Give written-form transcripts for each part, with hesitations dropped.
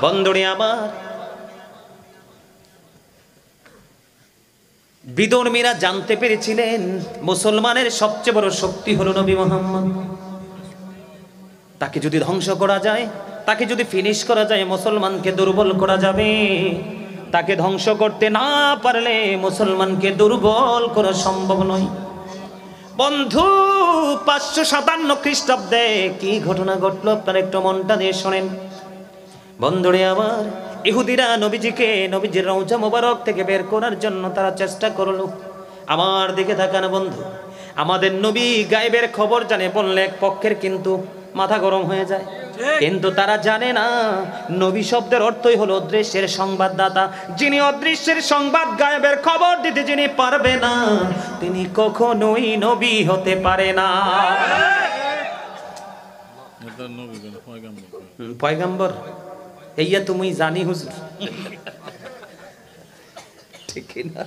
বন্ধুরে আমার, বিধর্মীরা জানতে পেরেছিলেন মুসলমানের সবচেয়ে বড় শক্তি হলো নবী মুহাম্মদ। তাকে যদি ধ্বংস করা যায়, তাকে যদি ফিনিশ করা যায়, মুসলমানকে দুর্বল করা যাবে। তাকে ধ্বংস করতে না পারলে মুসলমানকে দুর্বল করা সম্ভব নয়। বন্ধু, 557 খ্রিস্টাব্দে কি ঘটনা ঘটলো আপনারা একটু মনটা দিয়ে শোনেন। বন্ধুরে আমার, ইহুদিরা নবীজিকে নবীজির রওজা মোবারক থেকে বের করার জন্য তারা চেষ্টা করলো। আমার দিকে তাকান বন্ধু, আমাদের নবী গায়েবের খবর জানে বললে এক পক্ষের কিন্তু মাথা গরম হয়ে যায়, কিন্তু তারা জানে না নবী শব্দের অর্থই হলো অদৃশ্যের সংবাদদাতা। যিনি অদৃশ্যের সংবাদ গায়েবের খবর দিতে যিনি পারবে না, তিনি কখনোই নবী হতে পারে না। পয়গম্বর এইয়া তুমি জানি হুজুর, ঠিক না?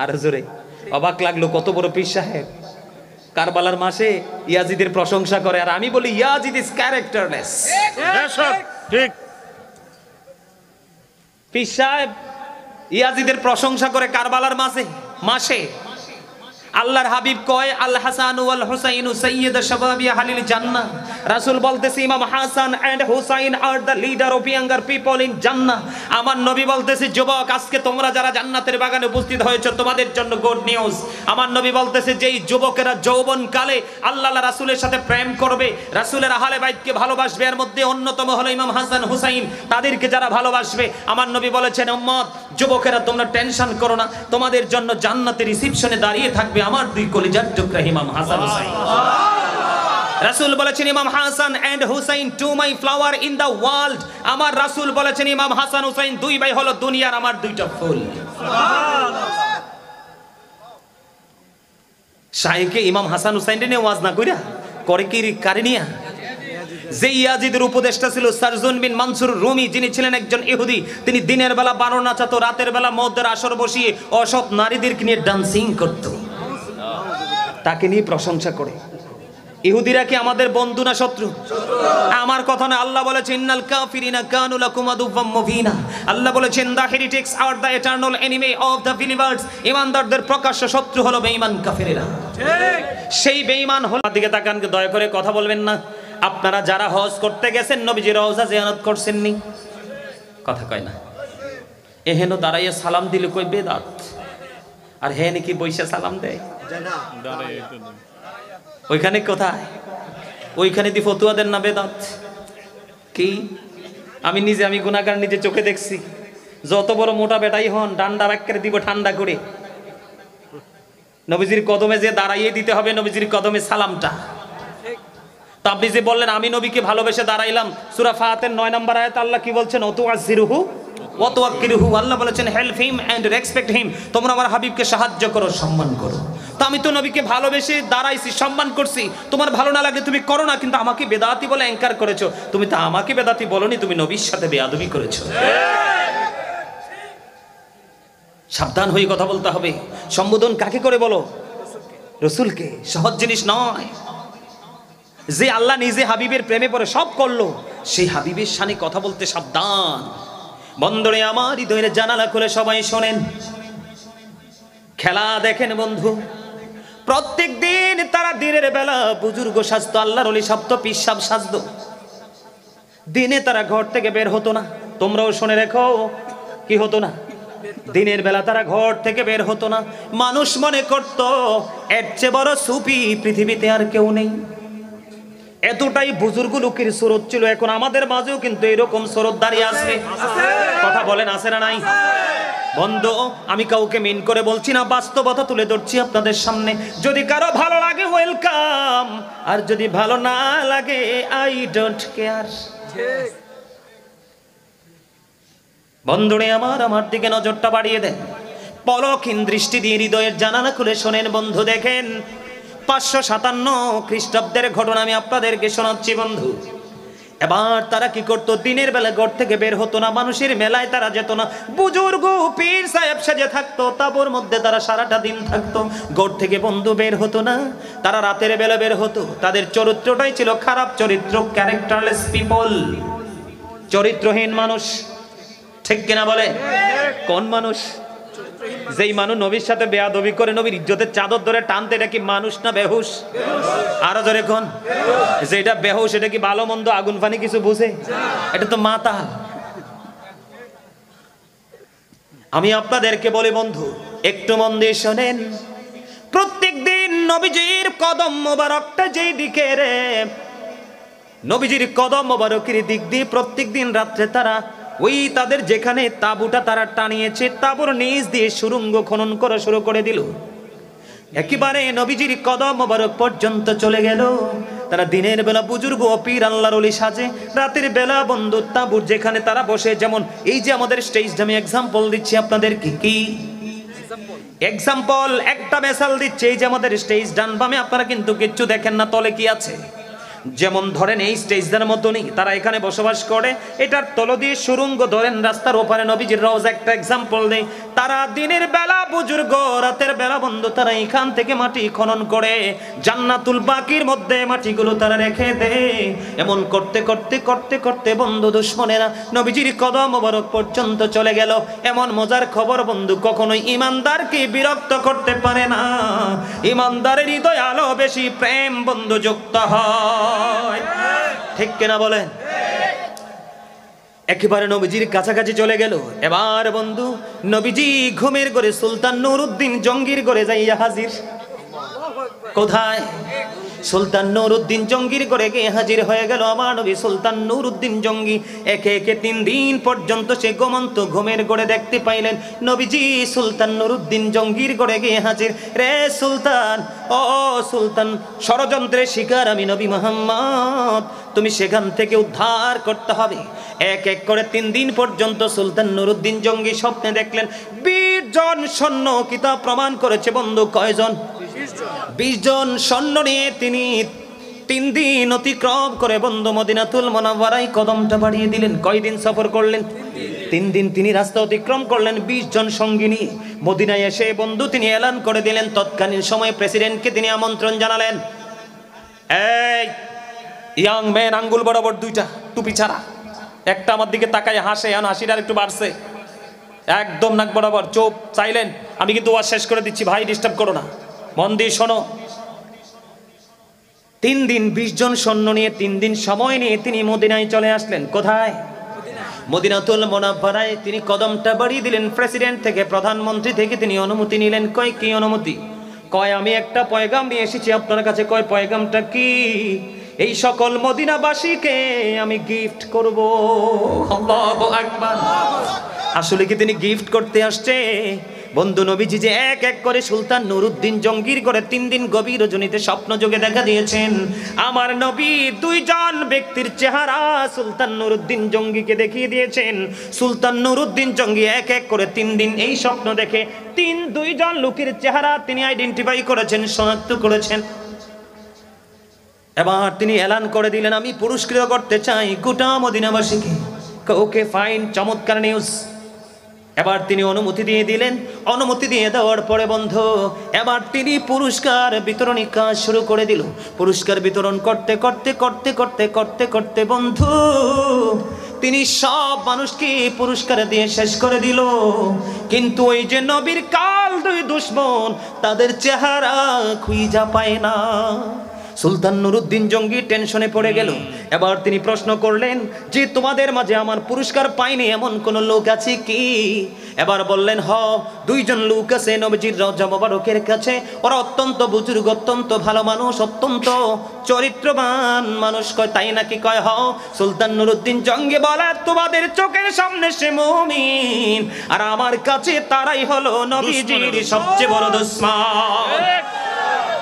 আর হুজুরে অবাক লাগলো, কত বড় পীর সাহেব কারবালার মাসে ইয়াজিদের প্রশংসা করে, আর আমি বলি ইয়াজিদ ইজ ক্যারেক্টারলেস। ঠিক, পীর সাহেব ইয়াজিদের প্রশংসা করে কারবালার মাসে। আল্লাহর হাবিব কয় আল হাসান ওয়াল হুসাইন সাইয়্যিদ শাবাবি আহলিল জান্নাহ। রাসূল বলতেছে Imam Hasan and Husain are the leader of younger people in জান্নাহ। আমার নবী বলতেছে যুবক, আজকে তোমরা যারা জান্নাতের বাগানে উপস্থিত হয়েছো তোমাদের জন্য গুড নিউজ। আমার নবী বলতেছে যেই যুবকেরা যৌবন কালে আল্লাহ রাসূলের সাথে প্রেম করবে, রাসূলের আহলে বাইতকে ভালোবাসবে, এর মধ্যে অন্যতম হলো ইমাম হাসান হুসাইন, তাদেরকে যারা ভালোবাসবে, আমার নবী বলেছেন উম্মত যুবকেরা তোমরা টেনশন করো না, তোমাদের জন্য জান্নাতের রিসেপশনে দাঁড়িয়ে থাকবে আমার দুই কলিজার টুকরা ইমাম হাসান হুসাইন। রাসূল বলেছেন Imam Hasan and Husain to my flower in the world. আমার রাসূল বলেছেন ইমাম হাসান হুসাইন দুই ভাই হলো দুনিয়ার আমার দুইটা ফুল। সুবহানাল্লাহ। শাইখে ইমাম হাসান হুসাইন নিয়ে ওয়াজ না কইরা করে কি কারিনিয়া, যে ইয়াজিদের উপদেষ্টা ছিল সারজুন বিন মানসুর রুমি, যিনি ছিলেন একজন ইহুদি। তিনি দিনের বেলা বারো নাচাতো, রাতের বেলা মদের আসর বসিয়ে অসৎ নারীদেরকে নিয়ে ডান্সিং করত, তাকে নিয়ে প্রশংসা করে। ইহুদিরা কি আমাদের বন্ধু না শত্রু? আমার কথা না, আল্লাহ বলেছেন ইন্নাল কাফিরিনা কানু লাকুম আদুওয়াম মুবিনা। আল্লাহ বলেছেন the heretics are the eternal enemy of the believers. ঈমানদারদের প্রকাশ্য শত্রু হলো বেঈমান কাফেরেরা। ঠিক, সেই বেঈমান হলো। দিকে তাকান, দয়া করে কথা বলবেন না। আপনারা যারা হজ করতে গেছেন নবীজির রওজা জিয়ারত করছেন নি? কথা কয় না। এহেন দাঁড়াইয়া সালাম দিলে কই বেদাত, আর হে নাকি বইসা সালাম দেয় ওইখানে কোথায়? ওইখানে দি ফতুয়া দেন না বেদাত কি? আমি গুনাহগার নিজে চোখে দেখছি। যত বড় মোটা বেটাই হন, ডান্ডা ব্যাক্কেরে দিব ঠান্ডা করে। নবীজির কদমে যে দাঁড়াইয়ে দিতে হবে নবীজির কদমে সালামটা। তো আপনি যে বললেন আমি নবীকে ভালোবেসে দাঁড়াইলাম, সূরা ফাতির 9 নম্বর আয়াত আল্লাহ কি বলছেন? ওয়াতুআযিরুহু ওয়া তুওয়াক্কিরুহু। আল্লাহ বলেছেন help him and respect him, তোমরা আমার হাবিবকে সাহায্য করো, সম্মান করো। তো আমি তো নবীকে ভালোবেসে দাঁড়াইছি, সম্মান করছি, তোমার ভালো না লাগে তুমি করো না, কিন্তু আমাকে বেদাতি বলে অ্যাঙ্কার করেছো। তুমি তো আমাকে বেদাতি বলনি, তুমি নবীর সাথে বেয়াদবি করেছো। সাবধান হয়ে কথা বলতে হবে। সম্বোধন কাকে করে বলো? রাসূলকে। সহজ জিনিস নয়। যে আল্লাহ নিজে হাবিবের প্রেমে পড়ে সব করলো, সেই হাবিবের শানে কথা বলতে সাবধান। বন্ধুরে আমার, হৃদয়ের জানালা খুলে সবাই শোনেন। খেলা দেখেন বন্ধু, প্রত্যেক দিন তারা দিনের বেলা বুজুর্গ সাজতো, আল্লাহর ওলি সাজতো, পীর সাহেব সাজতো। দিনে তারা ঘর থেকে বের হতো না। তোমরাও শুনে রেখো, কি হতো না? দিনের বেলা তারা ঘর থেকে বের হতো না। মানুষ মনে করত এর চেয়ে বড় সুফি পৃথিবীতে আর কেউ নেই। এতটাই বুজুর্গ লোকের সুরত ছিল। এখন আমাদের মাঝেও কিন্তু এরকম সুরত দাঁড়িয়ে আছে। কথা বলেন, আছে না নাই? বন্ধু, আমি কাউকে মিন করে বলছি না, বাস্তবতা তুলে ধরছি আপনাদের সামনে। যদি কারো ভালো লাগে ওয়েলকাম, আর যদি ভালো না লাগে আই ডোন্ট কেয়ার। বন্ধুরে আমার দিকে নজরটা বাড়িয়ে দেন, পলকহীন দৃষ্টি দিয়ে হৃদয়ের জানালা খুলে শোনেন। বন্ধু দেখেন, 557 খ্রিস্টাব্দের ঘটনা আমি আপনাদেরকে শোনাচ্ছি বন্ধু। এবার তারা কি করতো? দিনের বেলা ঘর থেকে বের হতো না, মানুষের মেলায় তারা যেত না। বুজুর্গ পীর সাহেব সেজে থাকতো, তাবুর মধ্যে তারা সারাটা দিন থাকতো। ঘর থেকে বন্ধু বের হতো না, তারা রাতের বেলা বের হতো। তাদের চরিত্রটাই ছিল খারাপ চরিত্র, ক্যারেক্টারলেস পিপল। চরিত্রহীন মানুষ, ঠিক কিনা বলে? কোন মানুষ? যেই মানুষ নবীর সাথে বেয়াদবি করে, নবীর ইজ্জতের চাদর ধরে টানতে, এটা কি মানুষ না বেহুশ? আরো জোরে কোন? যেটা বেহুশ এটা কি ভালো মন্দ আগুন পানি কিছু বুঝে? এটা তো মাতাল। আমি আপনাদেরকে বলি বন্ধু, একটু মন দিয়ে শোনেন। প্রত্যেক দিন নবীজির কদম মোবারকটা যেই দিকে রে, নবীজির কদম মোবারকের দিক দিয়ে প্রত্যেক দিন রাত্রে তারা ওই তাদের যেখানে তাঁবুটা তারা টানিয়েছে, তাঁবুর নিচ দিয়ে সুড়ঙ্গ খনন করা শুরু করে দিল। একেবারে নবীজির কদম মোবারক পর্যন্ত চলে গেল। তারা দিনের বেলা বুজুর্গ ও পীর আল্লাহর ওলি সাজে, রাতের বেলা বন্ধু তাঁবুর যেখানে তারা বসে, যেমন এই যে আমাদের স্টেজটা আমি এক্সাম্পল দিচ্ছি আপনাদের, কি এক্সাম্পল, একটা মেসাল দিচ্ছে। এই যে আমাদের স্টেজ, ডান বামে আপনারা কিন্তু কিচ্ছু দেখেন না, তলে কি আছে। যেমন ধরেন এই স্টেজদের মতনই তারা এখানে বসবাস করে, এটার তল দিয়ে সুড়ঙ্গ ধরেন রাস্তার ওপারে নবীজির রওজা, একটা এক্সাম্পল দেই। তারা দিনের বেলা বুজুর্গ, রাতের বেলা বন্ধু তারা এখান থেকে মাটি খনন করে জান্নাতুল বাকির মধ্যে মাটিগুলো তারা রেখে দেয়। এমন করতে করতে করতে করতে বন্ধু দুশ্মনেরা নবীজির কদম মোবারক পর্যন্ত চলে গেল। এমন মজার খবর বন্ধু, কখনোই ইমানদারকে বিরক্ত করতে পারে না। ইমানদারের হৃদয় আলো বেশি প্রেম বন্ধু যুক্ত হয়, ঠিক কিনা বলেন? একেবারে নবীজির কাছাকাছি চলে গেল। এবার বন্ধু নবীজি ঘুমের ঘরে সুলতান নুরউদ্দিন জঙ্গির ঘরে যাইয়া হাজির। কোথায়? সুলতান নুরউদ্দিন জঙ্গির ঘরে গিয়ে হাজির হয়ে গেল আমার নবী সুলতান নুরউদ্দিন জঙ্গি। একে একে 3 দিন পর্যন্ত সে ঘুমন্ত ঘুমের ঘরে দেখতে পাইলেন নবীজি সুলতান নুরউদ্দিন জঙ্গির ঘরে গিয়ে হাজির। রে সুলতান, ও সুলতান, ষড়যন্ত্রের শিকার আমি নবী মুহাম্মদ, তুমি সেখান থেকে উদ্ধার করতে হবে। এক এক করে 3 দিন পর্যন্ত সুলতান নুরউদ্দিন জঙ্গি স্বপ্নে দেখলেন 20 জন সৈন্য। কিতাব প্রমাণ করেছে বন্ধু কয়জন? 20 জন সৈন্য নিয়ে তিনি 3 দিন অতিক্রম করে বন্ধু মদিনাতুল মুনাওয়ারায় কদমটা বাড়িয়ে দিলেন। কয়দিন সফর করলেন? 3 দিন তিনি রাস্তা অতিক্রম করলেন 20 জন সঙ্গী নিয়ে। মদিনায় এসে বন্ধু তিনি এলান করে দিলেন, তৎকালীন সময়ে প্রেসিডেন্টকে তিনি আমন্ত্রণ জানালেন, এই ইয়াং ম্যান, আঙ্গুল বরাবর 2টা টুপি ছাড়া, একটা আমার দিকে তাকায় হাসে, এখন হাসিটা একটু বাড়ছে, একদম নাক বরাবর চোখ চাইলেন। আমি কিন্তু ওয়াজ শেষ করে দিচ্ছি ভাই, ডিস্টার্ব করো না, মন দিয়ে শোনো। 3 দিন 20 জন সৈন্য নিয়ে 3 দিন সময় নিয়ে তিনি মদিনায় চলে আসলেন। কোথায়? মদিনাতুল মুনাওয়ারায় তিনি কদমটা বাড়িয়ে দিলেন। প্রেসিডেন্ট থেকে, প্রধানমন্ত্রী থেকে তিনি অনুমতি নিলেন। কয় কি অনুমতি? কয় আমি একটা পয়গাম নিয়ে এসেছি আপনার কাছে। কয় পয়গামটা কি? এই সকল মদিনাবাসীকে আমি গিফট করব। আল্লাহু আকবার। আসলে কি তিনি গিফট করতে আসছে? বন্ধু নবীজি যে এক এক করে সুলতান নুরউদ্দিন জঙ্গির করে 3 দিন গভীর রজনীতে স্বপ্ন যোগে দেখা দিয়েছেন। আমার নবী 2 জন ব্যক্তির চেহারা সুলতান নুরউদ্দিন জঙ্গিকে দেখিয়ে দিয়েছেন। সুলতান নুরউদ্দিন জঙ্গি এক এক করে 3 দিন এই স্বপ্ন দেখে 2 জন লোকের চেহারা তিনি আইডেন্টিফাই করেছেন, শনাক্ত করেছেন। এবার তিনি এলান করে দিলেন, আমি পুরস্কৃত করতে চাই গোটা মদিনাবাসীকে। ওকে ফাইন, চমৎকার নিউজ। এবার তিনি অনুমতি দিয়ে দিলেন। অনুমতি দিয়ে দেওয়ার পরে বন্ধু এবার তিনি পুরস্কার বিতরণী কাজ শুরু করে দিল। পুরস্কার বিতরণ করতে করতে করতে করতে করতে করতে বন্ধু তিনি সব মানুষকে পুরস্কার দিয়ে শেষ করে দিল। কিন্তু ওই যে নবীর কাল 2 দুশমন, তাদের চেহারা খুঁজে পায় না। সুলতান নুরউদ্দিন জঙ্গি টেনশনে পড়ে গেল। এবার তিনি প্রশ্ন করলেন যে তোমাদের মাঝে আমার পুরস্কার পাইনি এমন কোন লোক আছে কি? এবার বললেন, হ 2 জন লোক আছে নবীজির রওজা মোবারকের কাছে। ওরা অত্যন্ত বুজুর্গ, অত্যন্ত ভালো মানুষ, অত্যন্ত চরিত্রবান মানুষ। কয় তাই নাকি? কয় হ। সুলতান নুরউদ্দিন জঙ্গি বলে, তোমাদের চোখের সামনে সে মুমিন, আর আমার কাছে তারাই হলো নবীজির সবচেয়ে বড় দুশমন।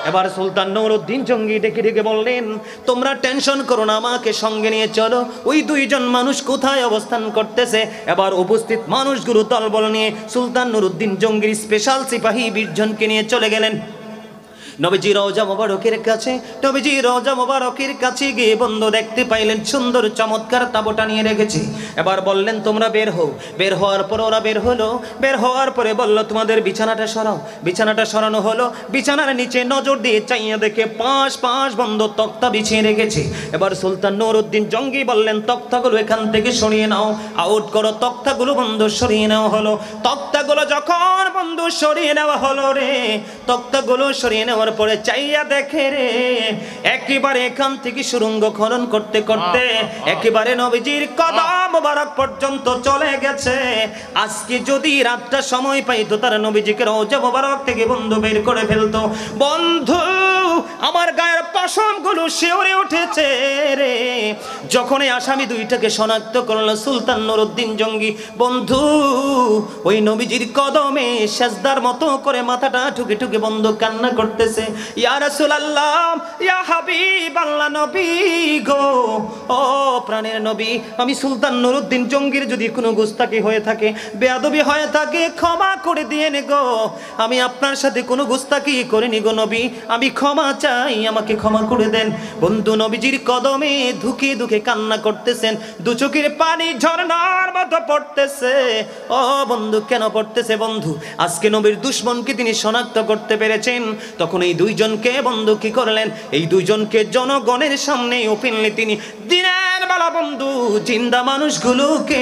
এবার সুলতান নুরউদ্দিন জঙ্গি ডেকে ডেকে বললেন, তোমরা টেনশন করো না, আমাকে সঙ্গে নিয়ে চলো। ওই 2 জন মানুষ কোথায় অবস্থান করতেছে। এবার উপস্থিত মানুষগুলো দলবল নিয়ে সুলতান নুরউদ্দিন জঙ্গির স্পেশাল সিপাহী 20 জনকে নিয়ে চলে গেলেন। নবীজি রওজা মোবারকের কাছে, নবীজি রওজা মোবারকের কাছে গিয়ে বন্ধু দেখতে পাইলেন সুন্দর চমৎকার তাঁবুটা নিয়ে রেখেছে। এবার বললেন তোমরা বের হও। বের হওয়ার পরে ওরা বের হলো। বের হওয়ার পরে বলল তোমাদের বিছানাটা সরাও। বিছানাটা সরানো হলো। বিছানার নিচে নজর দিয়ে চাইয়া দেখে পাঁচ বন্ধু তক্তা বিছিয়ে রেখেছে। এবার সুলতান নুরউদ্দিন জঙ্গি বললেন তক্তাগুলো এখান থেকে সরিয়ে নাও, আউট করো তক্তাগুলো। বন্ধু সরিয়ে নেওয়া হলো। তক্তাগুলো যখন বন্ধু সরিয়ে নেওয়া হলো রে, তক্তাগুলো সরিয়ে নেওয়ার পরে চাইয়া দেখে রে একেবারে এখান থেকে সুড়ঙ্গ খনন করতে করতে একেবারে নবীজির কদম মোবারক পর্যন্ত চলে গেছে। আজকে যদি রাতটা সময় পাইতো তারা নবীজিকে রওজা মোবারক থেকে বন্ধু বের করে ফেলতো। বন্ধু আমার গায়ের পশমগুলো শিউরে উঠেছে রে যখন এই আসামি দুইটাকে শনাক্ত করলো সুলতান নুরউদ্দিন জঙ্গি। বন্ধু ওই নবীজির কদমে সেজদার মতো করে মাথাটা ঠুকে ঠুকে বন্ধু কান্না করতেছে। ইয়া রাসূলুল্লাহ, ইয়া হাবিবাল্লাহ, নবী গো, ও প্রাণের নবী, আমি সুলতান নুরউদ্দিন জঙ্গির যদি কোনো গুস্তাখি হয়ে থাকে, বেয়াদবি হয়ে থাকে, ক্ষমা করে দিয়েন গো। আমি আপনার সাথে কোনো গুস্তাখি করিনি গো নবী, আমি ক্ষমা চাই, আমাকে ক্ষমা করে দেন। বন্ধু নবীজির কদমে ধুকে ধুকে কান্না করতেছেন, দু চোখের পানি ঝরনার মতো পড়তেছে। ও বন্ধু কেন পড়তেছে? বন্ধু আজকে নবীর দুশমনকে তিনি শনাক্ত করতে পেরেছেন। তখন এই দুইজনকে বন্ধু কি করলেন? এই দুইজনকে জনগণের সামনে ওপেনলি তিনি দিনের বেলা বন্ধু জিন্দা মানুষগুলোকে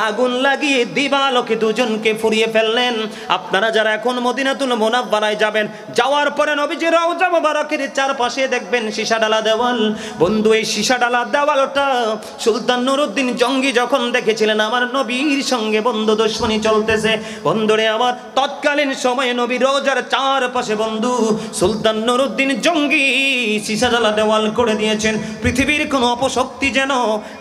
আগুন লাগিয়ে দিবালোকে দুজনকে ফুরিয়ে ফেললেন। আপনারা যারা এখন মদিনাতুল মুনাওয়ারায় যাবেন, যাওয়ার পরে নবীজির রওজা মোবারকের চারপাশে দেখবেন সীসা ডালা দেওয়াল। বন্ধু এই সীসা ডালা দেওয়ালটা সুলতান নুরউদ্দিন জঙ্গি যখন দেখেছিলেন আমার নবীর সঙ্গে বন্ধু দুশমনি চলতেছে, বন্ধুরে আমার তৎকালীন সময়ে নবী রওজার চারপাশে বন্ধু সুলতান নুরউদ্দিন জঙ্গি সীসা ডালা দেওয়াল করে দিয়েছেন। পৃথিবীর কোনো অপশক্তি যেন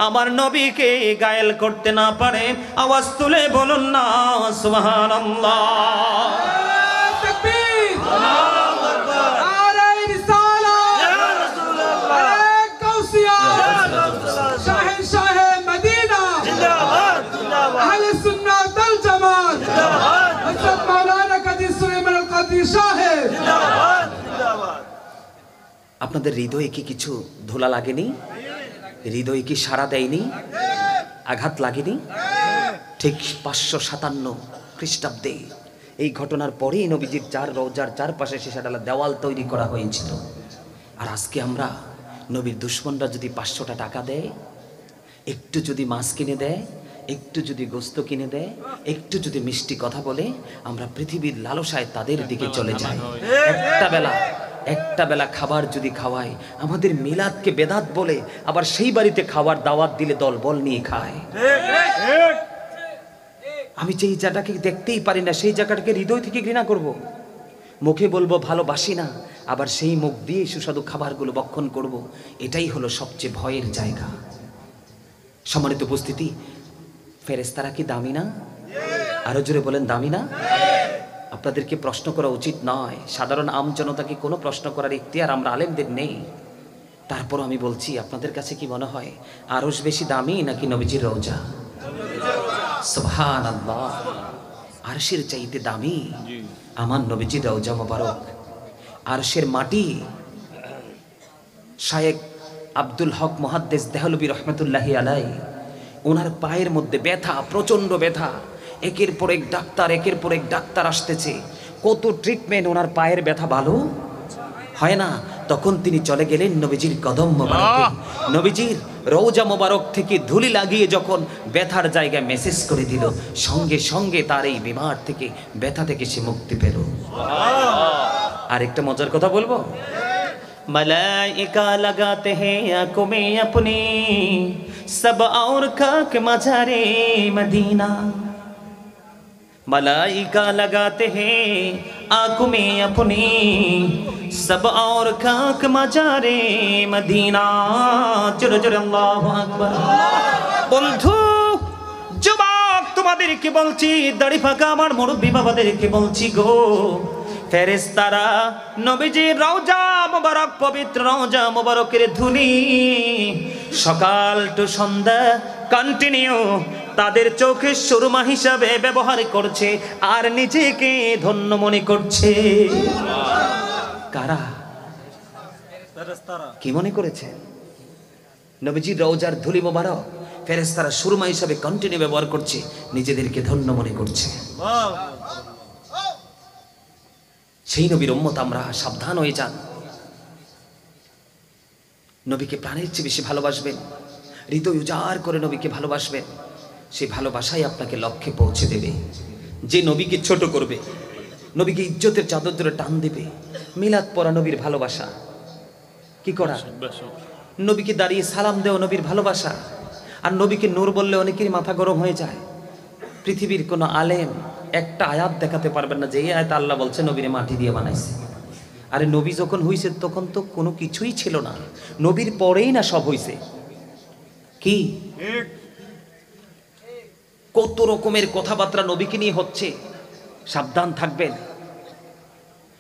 আমার নবীকে গায়েল করতে না পারে। আওয়াজ তুলে বলুন না সুবহানাল্লাহ। আপনাদের হৃদয়ে কি কিছু ধুলা লাগেনি? হৃদয়ে কি সাড়া দেয়নি? আঘাত লাগেনি? ঠিক 557 খ্রিস্টাব্দে এই ঘটনার পরেই নবীজির রওজার চারপাশে সীসাডালা দেওয়াল তৈরি করা হয়েছিল। আর আজকে আমরা নবীর দুশমনরা যদি 500টা টাকা দেয়, একটু যদি মাছ কিনে দেয়, একটু যদি গোস্ত কিনে দেয়, একটু যদি মিষ্টি কথা বলে, আমরা পৃথিবীর লালসায় তাদের দিকে চলে যাই। একটা বেলা খাবার যদি খাওয়ায়, আমাদের মিলাদকে বেদাত বলে, আবার সেই বাড়িতে খাবার দাওয়াত দিলে দল বল নিয়ে খায়। আমি যেই জায়গাটাকে দেখতেই পারি না সেই জায়গাটাকে হৃদয় থেকে ঘৃণা করব। মুখে বলবো ভালোবাসি না, আবার সেই মুখ দিয়ে সুস্বাদু খাবারগুলো ভক্ষণ করব। এটাই হলো সবচেয়ে ভয়ের জায়গা। সম্মানিত উপস্থিতি, ফেরেশতারা কি দামি না? আরো জোরে বলেন, দামি না? আপনাদেরকে প্রশ্ন করা উচিত নয়, সাধারণ আমজনতাকে কোনো প্রশ্ন করার ইখতিয়ার আমরা আলেমদের নেই। তারপর আমি বলছি, আপনাদের কাছে কি মনে হয় আরশ বেশি দামি নাকি নবীজির রওজা? সুবহানাল্লাহ, আরশের চাইতে দামি আমার নবীজির রওজা মোবারক। আরশের মাটি শায়েখ আব্দুল হক মুহাদ্দিস দেহলভী রহমতুল্লাহি আলাইহি, ওনার পায়ের মধ্যে ব্যথা, প্রচন্ড ব্যথা। একের পর এক ডাক্তার আসতেছে, কত ট্রিটমেন্ট, ওনার পায়ের ব্যথা ভালো হয় না। তখন তিনি চলে গেলেন নবীজির কদম মোবারকে। নবীজির রওজা মোবারক থেকে ধুলি লাগিয়ে যখন ব্যথার জায়গায় মেসেজ করে দিল, সঙ্গে সঙ্গে তার এই বিমার থেকে, ব্যথা থেকে সে মুক্তি পেল। আর একটা মজার কথা বলবো, मलाइका लगाते हैं आंखों में अपनी सब और खाक मज़ारे मदीना। मलाइका लगाते हैं आंखों में अपनी सब और खाक मज़ारे मदीना। जोरे जोरे अल्लाहु আকবার। বন্ধু যুবক তোমাদেরকে বলছি, দাড়ি ফাঁকা আমার মুরব্বি বাবাদেরকে বলছি গো, ফেরেশতারা নবীজির রওজা মোবারক, পবিত্র রওজা মোবারকের ধুলি সকাল টু সন্ধ্যা কন্টিনিউ তাদের চোখের সুরমা হিসাবে ব্যবহার করছে আর নিজেকে ধন্য মনে করছে। কারা? কি মনে করেছেন? নবীজির রওজার ধুলি মোবারক ফেরেশতারা সুরমা হিসাবে কন্টিনিউ ব্যবহার করছে, নিজেদেরকে ধন্য মনে করছে। সেই নবীর উম্মত আমরা, সাবধান হয়ে যান। নবীকে প্রাণের চেয়ে বেশি ভালোবাসবেন, হৃদয় উজাড় করে নবীকে ভালোবাসবেন। সেই ভালোবাসাই আপনাকে লক্ষ্যে পৌঁছে দেবে। যে নবীকে ছোট করবে, নবীকে ইজ্জতের চাদর ধরে টান দেবে, মিলাদ পড়া নবীর ভালোবাসা। কি করা? নবীকে দাঁড়িয়ে সালাম দেওয়া নবীর ভালোবাসা। আর নবীকে নূর বললে অনেকেরই মাথা গরম হয়ে যায়। পৃথিবীর কোনো আলেম একটা আয়াত দেখাতে পারবেন না যে এই আয়াত আল্লাহ বলছে নবীরে মাটি দিয়ে বানাইছে। আরে নবী যখন হইছে তখন তো কোনো কিছুই ছিল না, নবীর পরেই না সব হইছে। কি কত রকমের কথাবার্তা নবীকে নিয়ে হচ্ছে, সাবধান থাকবেন।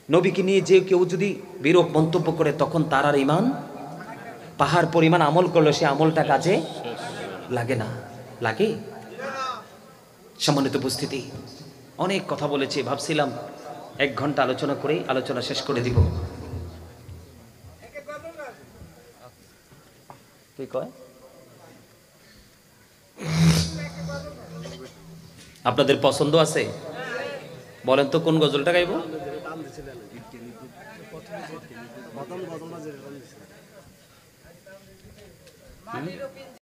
নবীকে নিয়ে যে কেউ যদি বিরূপ মন্তব্য করে তখন তার আর ঈমান, পাহাড় পরিমাণ আমল করলো সে আমলটা কাজে লাগে না। লাগে? সম্মানিত উপস্থিতি, অনেক কথা বলেছি, ভাবছিলাম 1 ঘন্টা আলোচনা করেই আলোচনা শেষ করে দিব। কি কয়? আপনাদের পছন্দ আছে? বলেন তো কোন গজলটা গাইবো?